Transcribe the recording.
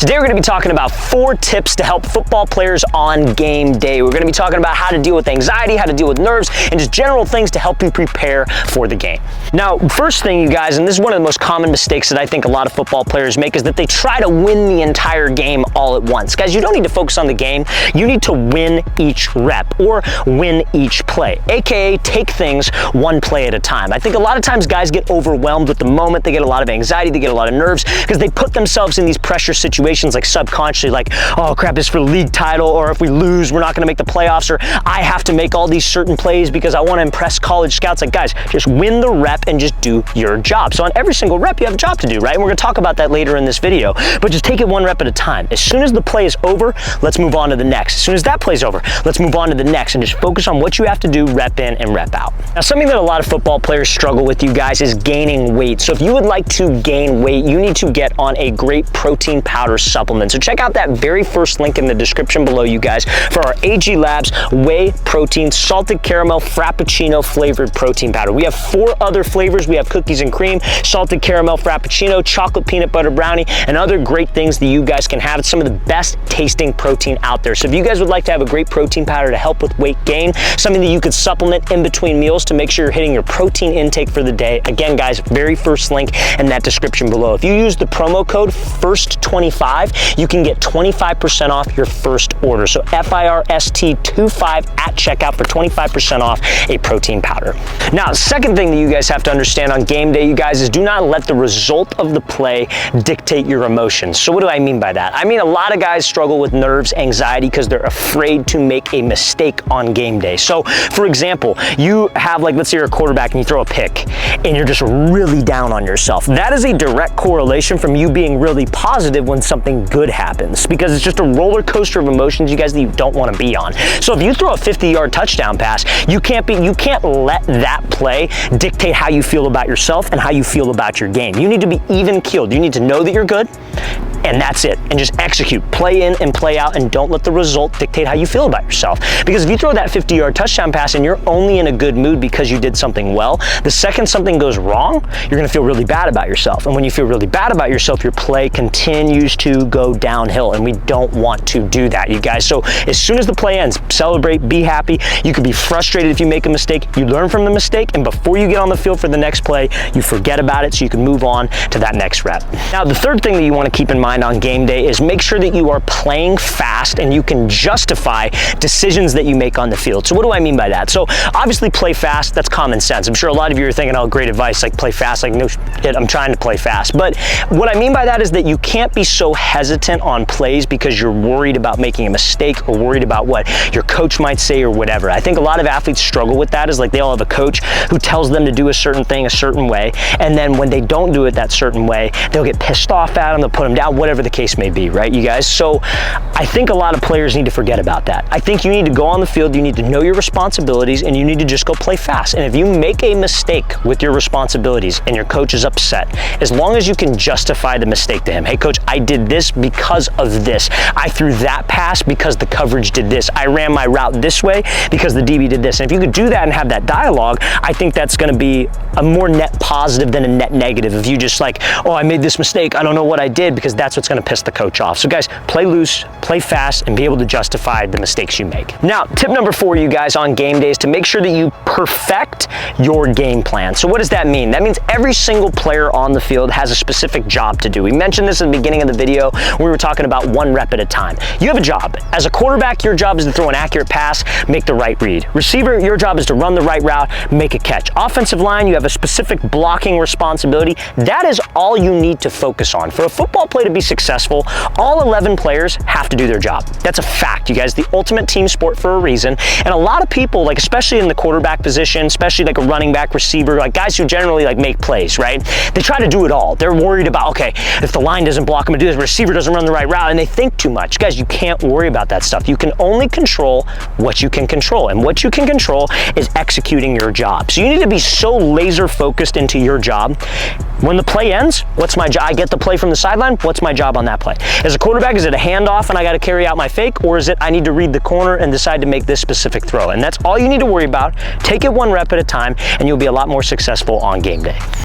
Today we're going to be talking about 4 tips to help football players on game day. We're going to be talking about how to deal with anxiety, how to deal with nerves, and just general things to help you prepare for the game. Now, first thing, you guys, and this is one of the most common mistakes that I think a lot of football players make, is that they try to win the entire game all at once. Guys, you don't need to focus on the game. You need to win each rep or win each play, aka take things one play at a time. I think a lot of times guys get overwhelmed with the moment. They get a lot of anxiety, they get a lot of nerves because they put themselves in these pressure situations like subconsciously, like, oh crap, it's for the league title, or if we lose, we're not going to make the playoffs, or I have to make all these certain plays because I want to impress college scouts. Like, guys, just win the rep and just do your job. So on every single rep, you have a job to do, right? And we're going to talk about that later in this video, but just take it one rep at a time. As soon as the play is over, let's move on to the next. As soon as that play's over, let's move on to the next and just focus on what you have to do, rep in and rep out. Now, something that a lot of football players struggle with, you guys, is gaining weight. So if you would like to gain weight, you need to get on a great protein powder supplement. So check out that very first link in the description below, you guys, for our AG Labs Whey Protein Salted Caramel Frappuccino Flavored Protein Powder. We have 4 other flavors. We have cookies and cream, salted caramel frappuccino, chocolate peanut butter brownie, and other great things that you guys can have. It's some of the best tasting protein out there. So if you guys would like to have a great protein powder to help with weight gain, something that you could supplement in between meals to make sure you're hitting your protein intake for the day, again, guys, very first link in that description below. If you use the promo code FIRST25, you can get 25% off your first order. So FIRST25 at checkout for 25% off a protein powder. Now, second thing that you guys have to understand on game day, you guys, is do not let the result of the play dictate your emotions. So what do I mean by that? I mean, a lot of guys struggle with nerves, anxiety, because they're afraid to make a mistake on game day. So for example, you have, like, let's say you're a quarterback and you throw a pick and you're just really down on yourself. That is a direct correlation from you being really positive when something good happens, because it's just a roller coaster of emotions, you guys, that you don't want to be on. So if you throw a 50-yard touchdown pass, you can't let that play dictate how you feel about yourself and how you feel about your game. You need to be even keeled. You need to know that you're good, and that's it. And just execute, play in and play out, and don't let the result dictate how you feel about yourself. Because if you throw that 50-yard touchdown pass and you're only in a good mood because you did something well, the second something goes wrong, you're gonna feel really bad about yourself. And when you feel really bad about yourself, your play continues to go downhill, and we don't want to do that, you guys. So as soon as the play ends, celebrate, be happy. You could be frustrated if you make a mistake. You learn from the mistake, and before you get on the field for the next play, you forget about it so you can move on to that next rep. Now, the third thing that you want to keep in mind on game day is make sure that you are playing fast and you can justify decisions that you make on the field. So what do I mean by that? So obviously play fast, that's common sense. I'm sure a lot of you are thinking, oh, great advice, like play fast, like no shit, I'm trying to play fast. But what I mean by that is that you can't be so hesitant on plays because you're worried about making a mistake or worried about what your coach might say or whatever. I think a lot of athletes struggle with that, is like they all have a coach who tells them to do a certain thing a certain way, and then when they don't do it that certain way, they'll get pissed off at them, they'll put them down, whatever the case may be, right, you guys? So I think a lot of players need to forget about that. I think you need to go on the field, you need to know your responsibilities, and you need to just go play fast. And if you make a mistake with your responsibilities and your coach is upset, as long as you can justify the mistake to him, hey coach, I did this because of this. I threw that pass because the coverage did this. I ran my route this way because the DB did this. And if you could do that and have that dialogue, I think that's going to be a more net positive than a net negative. If you just like, oh, I made this mistake, I don't know what I did, because that's what's going to piss the coach off. So guys, play loose, play fast, and be able to justify the mistakes you make. Now, tip number 4, you guys, on game day is to make sure that you perfect your game plan. So what does that mean? That means every single player on the field has a specific job to do. We mentioned this in the beginning of the video. We were talking about one rep at a time. You have a job. As a quarterback, your job is to throw an accurate pass, make the right read. Receiver, your job is to run the right route, make a catch. Offensive line, you have a specific blocking responsibility. That is all you need to focus on. For a football play to be successful, all 11 players have to do their job. That's a fact, you guys. The ultimate team sport for a reason. And a lot of people, like especially in the quarterback position, especially like a running back, receiver, like guys who generally like make plays, right? They try to do it all. They're worried about, okay, if the line doesn't block, I'm gonna do this, the receiver doesn't run the right route, and they think too much. Guys, you can't worry about that stuff. You can only control what you can control. And what you can control is executing your job. So you need to be so laser focused into your job. When the play ends, what's my job? I get the play from the sideline, what's my job on that play? As a quarterback, is it a handoff and I got to carry out my fake, or is it I need to read the corner and decide to make this specific throw? And that's all you need to worry about. Take it one rep at a time, and you'll be a lot more successful on game day.